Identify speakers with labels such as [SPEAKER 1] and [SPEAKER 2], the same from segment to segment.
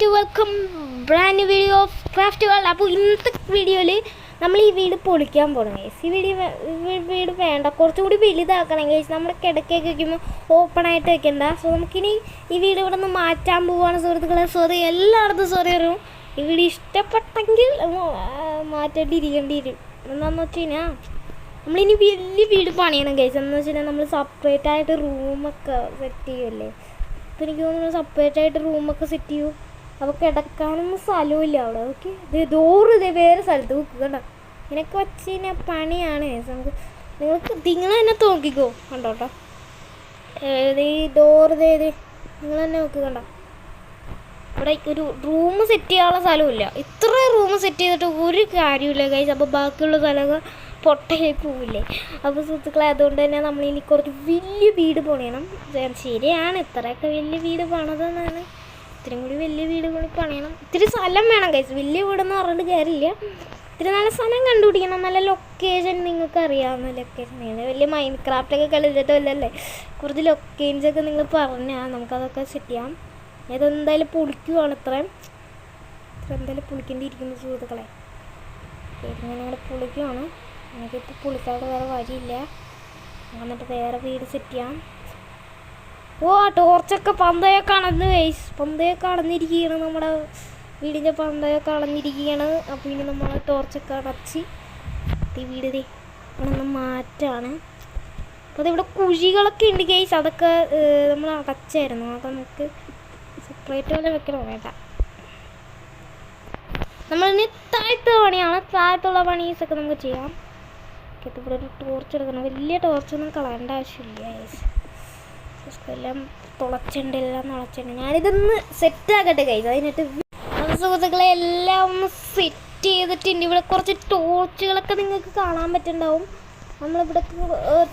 [SPEAKER 1] To welcome brand video of craft world. അപ്പോൾ ഇന്നത്തെ വീഡിയോയിൽ നമ്മൾ ഈ വീട് പൊളിക്കാൻ പോകണം ഗൈസ്. ഈ വീട് വേണ്ട, കുറച്ചും കൂടി വലുതാക്കണം ഗൈസ്. നമ്മുടെ കിടക്കൊക്കെ വയ്ക്കുമ്പോൾ ഓപ്പണായിട്ട് വെക്കണ്ട. സോ നമുക്കിനി ഈ വീട് ഇവിടെ നിന്ന് മാറ്റാൻ പോവുകയാണ് സുഹൃത്തുക്കളെ. സോറി, എല്ലായിടത്തും സോറി വരും. ഈ വീട് ഇഷ്ടപ്പെട്ടെങ്കിൽ മാറ്റേണ്ടിയിരിക്കേണ്ടി വരും. എന്താണെന്ന് വെച്ച് കഴിഞ്ഞാൽ നമ്മളിനി വലിയ വീട് പണിയണം ഗൈസ്. എന്ന് വെച്ച് കഴിഞ്ഞാൽ നമ്മൾ സെപ്പറേറ്റ് ആയിട്ട് റൂമൊക്കെ സെറ്റ് ചെയ്യുമല്ലേ. അപ്പോൾ എനിക്ക് തോന്നുന്നു സെപ്പറേറ്റ് ആയിട്ട് റൂമൊക്കെ സെറ്റ് ചെയ്യും. അപ്പോൾ കിടക്കാനൊന്നും സ്ഥലമില്ല അവിടെ. ഓക്കെ, ഇതേ വേറെ സ്ഥലത്ത് വെക്കുക കണ്ടോ. ഇങ്ങനെയൊക്കെ വെച്ച് കഴിഞ്ഞാൽ പണിയാണ് ഗൈസ്. നിങ്ങൾ തന്നെ നോക്കിക്കോ കണ്ടോട്ടോ. ഈ ഡോറ് നിങ്ങൾ തന്നെ നോക്കുക കണ്ടോ. ഇവിടെ ഒരു റൂം സെറ്റ് ചെയ്യാനുള്ള സ്ഥലമില്ല. ഇത്ര റൂം സെറ്റ് ചെയ്തിട്ട് ഒരു കാര്യമില്ല ഗൈസ്. അപ്പോൾ ബാക്കിയുള്ള സ്ഥലമൊക്കെ പൊട്ടയായി പോവില്ലേ. അപ്പോൾ സുഹൃത്തുക്കളെ, അതുകൊണ്ട് തന്നെ നമ്മളിനി കുറച്ച് വലിയ വീട് പണിയണം. ശരിയാണ്, ഇത്രയൊക്കെ വലിയ വീട് പണിതെന്നാണ്. ഇത്രയും കൂടി വലിയ വീട് പണിയണം. ഇത്തിരി സ്ഥലം വേണം ഗൈസ്. വലിയ വീടെന്ന് പറഞ്ഞിട്ട് കാര്യമില്ല. ഇത്തിരി നല്ല സ്ഥലം കണ്ടുപിടിക്കണം. നല്ല ലൊക്കേഷൻ, നിങ്ങൾക്ക് അറിയാവുന്ന ലൊക്കേഷൻ. നിങ്ങൾ വലിയ മൈൻഡ് ക്രാഫ്റ്റൊക്കെ കളിച്ചിട്ടല്ലേ. കുറച്ച് ലൊക്കേഷൻസൊക്കെ നിങ്ങൾ പറഞ്ഞാൽ നമുക്കതൊക്കെ സെറ്റ് ചെയ്യാം. ഇതെന്തായാലും പൊളിക്കുവാണ്. ഇത്രയും എന്തായാലും പൊളിക്കേണ്ടിയിരിക്കുന്നു സുഹൃത്തുക്കളെ. ഇങ്ങനെ പൊളിക്കുവാണ്. എനിക്കിപ്പോൾ പൊളിക്കാതെ വേറെ വഴിയില്ല. എന്നിട്ട് വേറെ വീട് സെറ്റ് ചെയ്യാം. ഓ, ടോർച്ചൊക്കെ പന്തയൊക്കെ അണന്ന് ഗൈസ്. പന്തയൊക്കെ അടഞ്ഞിരിക്കുകയാണ്. നമ്മുടെ വീടിൻ്റെ പന്തയൊക്കെ അടഞ്ഞിരിക്കുകയാണ്. അപ്പോൾ ഇനി നമ്മൾ ടോർച്ചൊക്കെ അടച്ച് ഈ വീട് ഇവിടെ മാറ്റാണ്. അപ്പോൾ അതിവിടെ കുഴികളൊക്കെ ഉണ്ട് ഗൈസ്. അതൊക്കെ നമ്മൾ അടച്ചായിരുന്നു. അതൊക്കെ നമുക്ക് സെപ്പറേറ്റ് പോലെ വെക്കണം. വേണ്ട, നമ്മളിനി താഴത്തെ പണിയാണ്. താഴത്തുള്ള പണീസൊക്കെ നമുക്ക് ചെയ്യാം. ഇവിടെ ഒരു ടോർച്ച് എടുക്കണം. വലിയ ടോർച്ചൊന്നും കളയേണ്ട ആവശ്യമില്ല ഗൈസ്. എല്ലാം തുളച്ചുണ്ട്, എല്ലാം തുളച്ചുണ്ട്. ഞാനിതൊന്ന് സെറ്റാക്കട്ടെ ഗൈസ്. അതിനിട്ട് സുഹൃത്തുക്കളെ എല്ലാം ഒന്ന് സെറ്റ് ചെയ്തിട്ടുണ്ട്. ഇവിടെ കുറച്ച് ടോർച്ചുകളൊക്കെ നിങ്ങൾക്ക് കാണാൻ പറ്റുന്നുണ്ടാവും. നമ്മളിവിടെ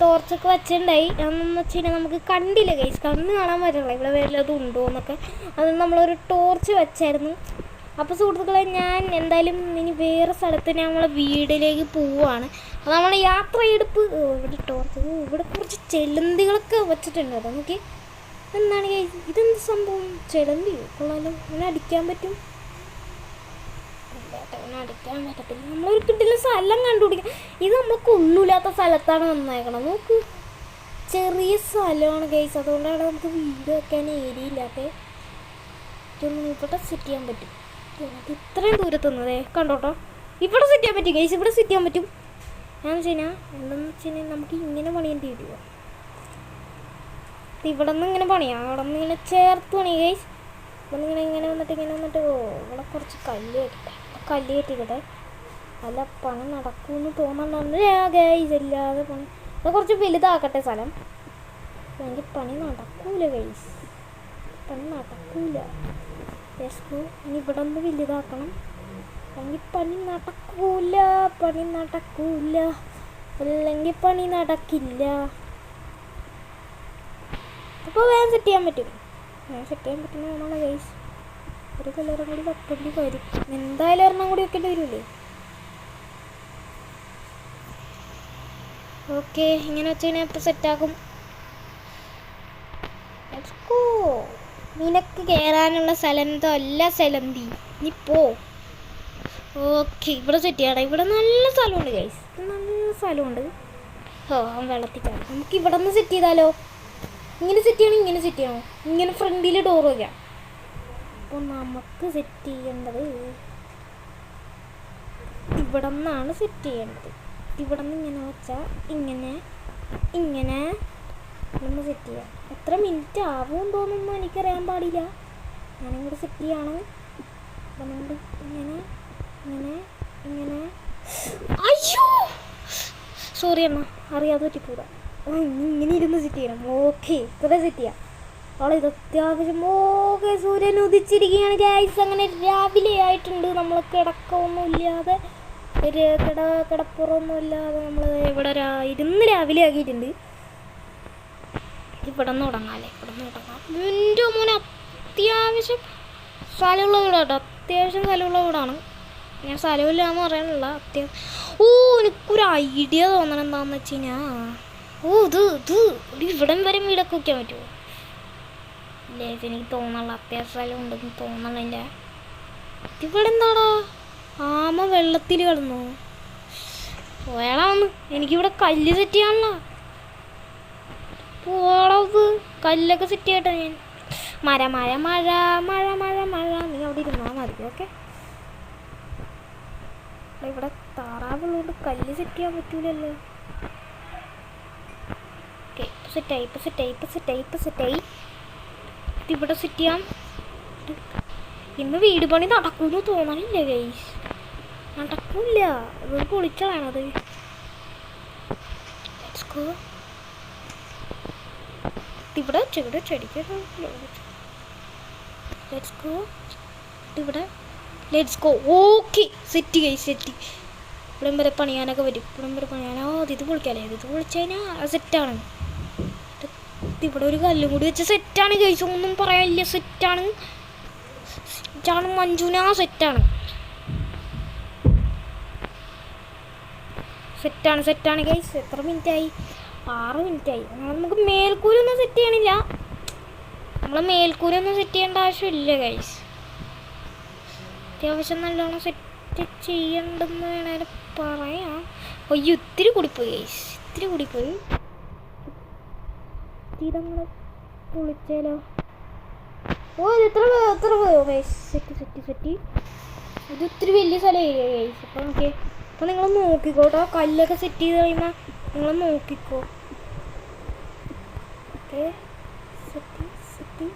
[SPEAKER 1] ടോർച്ചൊക്കെ വെച്ചിട്ടുണ്ടായി. അതെന്ന് വെച്ച് കഴിഞ്ഞാൽ നമുക്ക് കണ്ടില്ല ഗൈസ്, കണ്ണ് കാണാൻ പറ്റില്ല ഇവിടെ വല്ലതും ഉണ്ടോ എന്നൊക്കെ. അത് നമ്മളൊരു ടോർച്ച് വെച്ചായിരുന്നു. അപ്പോൾ സുഹൃത്തുക്കളെ, ഞാൻ എന്തായാലും ഇനി വേറെ സ്ഥലത്ത് നമ്മളെ വീട്ടിലേക്ക് പോവുകയാണ്. അപ്പോൾ നമ്മൾ യാത്രയെടുപ്പ് ഇവിടെ ടോർച്ച്, ഇവിടെ കുറച്ച് ചെലന്തികളൊക്കെ വെച്ചിട്ടുണ്ട്. കേട്ടോ നോക്കി, എന്താണ് ഗൈസ്, ഇതെന്ത് സംഭവം? ചെലന്തിയോ? കൊള്ളാലോ. ഇങ്ങനെ അടിക്കാൻ പറ്റും? ഇങ്ങനെ അടിക്കാൻ പറ്റത്തില്ല. നമ്മളൊരു കിട്ടില്ല സ്ഥലം കണ്ടുപിടിക്കാം. ഇത് നമ്മൾക്ക് ഒന്നുമില്ലാത്ത സ്ഥലത്താണ് വന്നേക്കണം. നോക്ക്, ചെറിയ സ്ഥലമാണ് ഗൈസ്. അതുകൊണ്ടാണ് നമുക്ക് വീട് വെക്കാൻ ഏരിയ ഇല്ലാത്തത്. ഇതൊന്നും ഇവിടെ സെറ്റ് ചെയ്യാൻ പറ്റും. ഇത്രയും ദൂരത്തുന്നതേ കണ്ടോട്ടോ. ഇവിടെ സെറ്റ് ചെയ്യാൻ പറ്റും ഗൈസ്. ഇവിടെ സെറ്റ് ചെയ്യാൻ പറ്റും. ഞാൻ വെച്ച് കഴിഞ്ഞാൽ എന്താണെന്ന് വെച്ച് കഴിഞ്ഞാൽ നമുക്ക് ഇങ്ങനെ പണിയേണ്ടി വരുമോ. ഇവിടെ നിന്ന് ഇങ്ങനെ പണിയാം. അവിടെ നിന്ന് ഇങ്ങനെ ചേർത്ത് പണി ഗൈസ്. ഇവിടെ നിന്ന് ഇങ്ങനെ വന്നിട്ട് ഓ, ഇവിടെ കുറച്ച് കല്ല് കെട്ടിക്കട്ടെ. അല്ല, പണി നടക്കുമെന്ന് തോന്നണ്ടാണ് ഗൈസ്. അല്ലാതെ പണി അത് കുറച്ച് വലുതാക്കട്ടെ സ്ഥലം. എനിക്ക് പണി നടക്കൂല ഗൈസ്, പണി നടക്കൂല. ഇനി ഇവിടെ ഒന്ന് വലുതാക്കണം. അല്ലെങ്കിൽ പണി നടക്കൂല, അല്ലെങ്കിൽ പണി നടക്കില്ല. അപ്പോൾ വേഗം സെറ്റ് ചെയ്യാൻ പറ്റും. വേണമെന്നാണ് ഗൈസ്. ഒരു കലറും കൂടി വെക്കേണ്ടി വരും. എന്തായാലും ഒരെണ്ണം കൂടി വെക്കേണ്ടി വരുമല്ലേ. ഓക്കെ, ഇങ്ങനെ വെച്ച് കഴിഞ്ഞാൽ ഇപ്പോൾ സെറ്റാക്കും. നിനക്ക് കയറാനുള്ള സ്ഥലന്തോ അല്ല സ്ഥലന്തി, നീ പോ. ഓക്കെ, ഇവിടെ സെറ്റ് ചെയ്യണം. ഇവിടെ നല്ല സ്ഥലമുണ്ട് ഗൈസ്, നല്ല സ്ഥലമുണ്ട്. ഓ, വെള്ളത്തിൽ കയറി. നമുക്ക് ഇവിടെ നിന്ന് സെറ്റ് ചെയ്താലോ? ഇങ്ങനെ സെറ്റ് ചെയ്യണം, ഇങ്ങനെ സെറ്റ് ചെയ്യണോ? ഇങ്ങനെ ഫ്രണ്ടിൽ ഡോർ വയ്ക്കാം. അപ്പോൾ നമുക്ക് സെറ്റ് ചെയ്യേണ്ടത് ഇവിടെ നിന്നാണ് സെറ്റ് ചെയ്യേണ്ടത്. ഇവിടെ നിന്ന് ഇങ്ങനെ വെച്ചാൽ ഇങ്ങനെ നമ്മൾ സെറ്റ് ചെയ്യാം. എത്ര മിനിറ്റ് ആവും തോന്നുന്നു എനിക്കറിയാൻ പാടില്ല. ഞാനിങ്ങോട്ട് സെറ്റ് ചെയ്യാണ്. അപ്പം നമ്മൾ ഇങ്ങനെ അയ്യോ സോറി അമ്മ, അറിയാതെ പറ്റിപ്പോടാ. ഇങ്ങനെ ഇരുന്ന് സെറ്റ് ചെയ്യണം. ഓക്കെ, ഇത്ര സെറ്റ് ചെയ്യാം. ഇത് അത്യാവശ്യം ഓക്കെ. സൂര്യൻ ഉദിച്ചിരിക്കുകയാണ് ഗൈസ്. അങ്ങനെ രാവിലെ ആയിട്ടുണ്ട്. നമ്മൾ കിടക്കമൊന്നുമില്ലാതെ, ഒരു കിടപ്പുറമൊന്നുമില്ലാതെ നമ്മൾ ഇവിടെ ഇരുന്ന് രാവിലെ ആക്കിയിട്ടുണ്ട്. ഇവിടെ നിന്ന് തുടങ്ങാമല്ലേ, ഇവിടെ നിന്ന് തുടങ്ങാം. എൻ്റെ മോനെ അത്യാവശ്യം സ്ഥലമുള്ള വീടാട്ടോ. അത്യാവശ്യം സ്ഥലമുള്ള വീടാണ്. ഞാൻ സ്ഥലമില്ല എന്ന് പറയാനുള്ള അത്യാവശ്യം. ഓ, എനിക്കൊരു ഐഡിയ തോന്നണം. എന്താണെന്ന് വെച്ച് കഴിഞ്ഞാൽ, ഓ, ഇത് ഇവിടം വരെ വീടൊക്കെ വയ്ക്കാൻ പറ്റുമോ? ഗൈസ് എനിക്ക് തോന്നണല്ലോ അത്യാവശ്യം സ്ഥലം ഉണ്ടെന്ന് തോന്നണില്ല. ഇവിടെ എന്താടാ ആമ വെള്ളത്തിൽ കിടന്നു പോയാളാന്ന്. എനിക്കിവിടെ കല്ല് സെറ്റ് ചെയ്യാനുള്ള പോളത് കല്ലൊക്കെ സെറ്റ് ചെയ്യട്ടെ ഞാൻ. മഴ മഴ മഴ മഴ മഴ മഴ നീ അവിടെ ഇരുന്നാൽ മതി. ഓക്കെ ഇവിടെ താറാവുള്ളതുകൊണ്ട് കല്ല് സെറ്റ് ചെയ്യാൻ പറ്റൂലല്ലോ. ഓക്കെ ഇപ്പം സെറ്റായി ഇപ്പം സെറ്റായി ഇപ്പം സെറ്റായി ഇപ്പം സെറ്റായി. ഇവിടെ സെറ്റ് ചെയ്യാം. ഇന്ന് വീട് പണി നടക്കുമെന്ന് തോന്നണില്ല ഗൈസ്. നടക്കില്ല, ഇത് പൊളിച്ചതാണത്. ഇവിടെ ഇവിടെ ചെടിക്ക് ഇവിടെ let's go. Okay set guys set. ഇവിടം വരെ പണിയാനൊക്കെ വരും. ഇവിടം വരെ പണിയാനോ ഇത് പൊളിക്കാല്ലേ. ഇത് പൊളിച്ചു കഴിഞ്ഞാൽ സെറ്റാണ്. ഇവിടെ ഒരു കല്ലും കൂടി വെച്ച് സെറ്റാണ് ഗൈസ്. ഒന്നും പറയാനില്ല, സെറ്റാണ്. സെറ്റാണ് മഞ്ജുന, സെറ്റാണ് സെറ്റാണ് സെറ്റാണ് ഗൈസ്. എത്ര മിനിറ്റായി? 6 മിനിറ്റായി. നമുക്ക് മേൽക്കൂരൊന്നും സെറ്റ് ചെയ്യണില്ല. നമ്മൾ മേൽക്കൂരൊന്നും സെറ്റ് ചെയ്യേണ്ട ആവശ്യമില്ല ഗൈസ്. അത്യാവശ്യം നല്ലോണം സെറ്റ് ചെയ്യണ്ടെന്ന് വേണേലും പറയാം. അയ്യോ ഇത്തിരി കൂടിപ്പോയി ഗൈസ്, ഇത്തിരി കൂടിപ്പോയി. ഇതങ്ങൾ പൊളിച്ചാലോ? ഓ ഇത് എത്ര പോയോ ഗൈസ്? Set set set. ഇത് ഇത്തിരി വലിയ സ്ഥലമായി ഗൈസ്. അപ്പോൾ ഓക്കെ അപ്പോൾ നിങ്ങൾ നോക്കിക്കോട്ടോ. കല്ലൊക്കെ സെറ്റ് ചെയ്ത് കഴിയുമ്പോൾ നിങ്ങൾ നോക്കിക്കോ. Okay set set.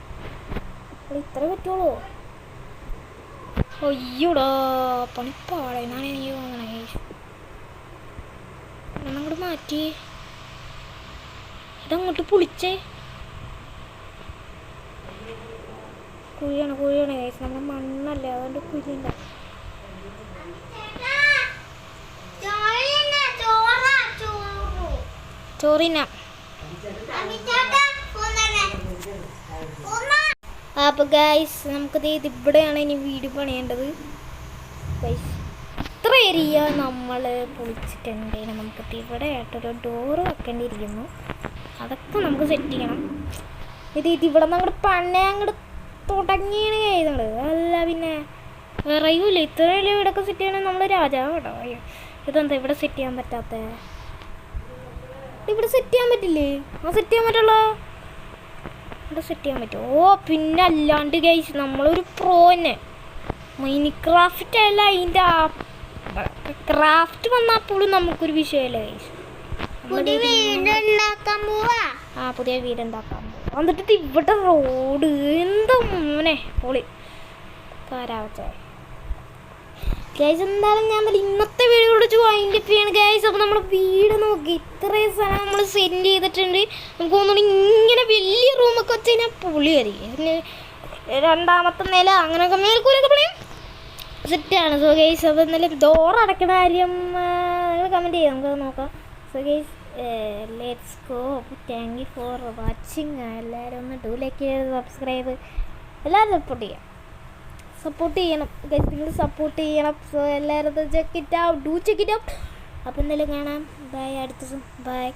[SPEAKER 1] ഇത്ര പറ്റുള്ളൂ. അയ്യോടാ പണിപ്പാടെന്നാണ് എനിക്ക് തോന്നണേ. അങ്ങോട്ട് മാറ്റി ഇതങ്ങോട്ട് പൊളിച്ചേ. കുഴിയാണ് കുഴിയാണ് കഴിച്ച്. നമ്മുടെ മണ്ണല്ല, അതുകൊണ്ട് കുഴിയുണ്ട്. ചോറിന അപ്പോൾ ഗൈസ് നമുക്കത് ഇവിടെയാണ് ഇനി വീട് പണിയേണ്ടത് ഗൈസ്. ഇത്ര ഏരിയ നമ്മൾ പൊളിച്ചിട്ടുണ്ട്. നമുക്കത് ഇവിടെ ആയിട്ടൊരു ഡോറ് വെക്കേണ്ടിയിരിക്കുന്നു. അതൊക്കെ നമുക്ക് സെറ്റ് ചെയ്യണം. ഇതിവിടെ നിന്ന് അങ്ങോട്ട് പണി അങ്ങോട്ട് തുടങ്ങിയാണ് കഴിയുന്നത്. അല്ല പിന്നെ വിറയൂല. ഇത്രയും വീടൊക്കെ സെറ്റ് ചെയ്യണമെങ്കിൽ നമ്മൾ രാജാവ് കേട്ടോ. ഇതെന്താ ഇവിടെ സെറ്റ് ചെയ്യാൻ പറ്റാത്ത? ഇവിടെ സെറ്റ് ചെയ്യാൻ പറ്റില്ലേ? സെറ്റ് ചെയ്യാൻ പറ്റുള്ളൂ. ഇവിടെ സെറ്റ് ചെയ്യാൻ പറ്റുമോ? ഓ പിന്നെ അല്ലാണ്ട് ഗൈസ് നമ്മളൊരു പ്രോനെ. മൈൻക്രാഫ്റ്റ് അല്ല, അതിൻ്റെ ക്രാഫ്റ്റ് വന്നപ്പോഴും നമുക്കൊരു വിഷയമല്ല ഗൈസ്. പുതിയ വീടുണ്ടാക്കാൻ പോവാ. എന്നിട്ട് ഇവിടെ റോഡ് എന്താ മോനെ പൊളി കാരാവച്ച ഗൈസ്. എന്തായാലും ഞാൻ ഇന്നത്തെ വീഡിയോ വിളിച്ചു വൈൻഡ് അപ്പ് ചെയ്യാണ് ഗൈസ്. അപ്പോൾ നമ്മുടെ വീട് നോക്കി ഇത്രയും സ്ഥലം നമ്മൾ സെൻഡ് ചെയ്തിട്ടുണ്ട്. നമുക്ക് തോന്നുന്നു ഇങ്ങനെ വലിയ റൂമൊക്കെ വെച്ച് കഴിഞ്ഞാൽ പൊളിയായിരിക്കും. പിന്നെ രണ്ടാമത്തെ നില അങ്ങനെയൊക്കെ മേൽക്കൂരൊക്കെ പൊളിയും സെറ്റാണ്. സോ ഗൈസ് അപ്പോൾ എന്തായാലും ഡോർ അടയ്ക്കുന്ന കാര്യം നിങ്ങൾ കമൻറ്റ് ചെയ്യാം, നമുക്ക് നോക്കാം. So guys let's go. Thank you for watching. എല്ലാവരും ഒന്ന് ഡു ലൈക്ക് ചെയ്ത് സബ്സ്ക്രൈബ് എല്ലാവരും സപ്പോർട്ട് ചെയ്യണം ഗൈസ്. നിങ്ങൾ സപ്പോർട്ട് ചെയ്യണം. സോ എല്ലാവരും check it out, do check it out. അപ്പോൾ എന്തായാലും കാണാം. ബൈ, അടുത്ത ദിവസം ബൈ.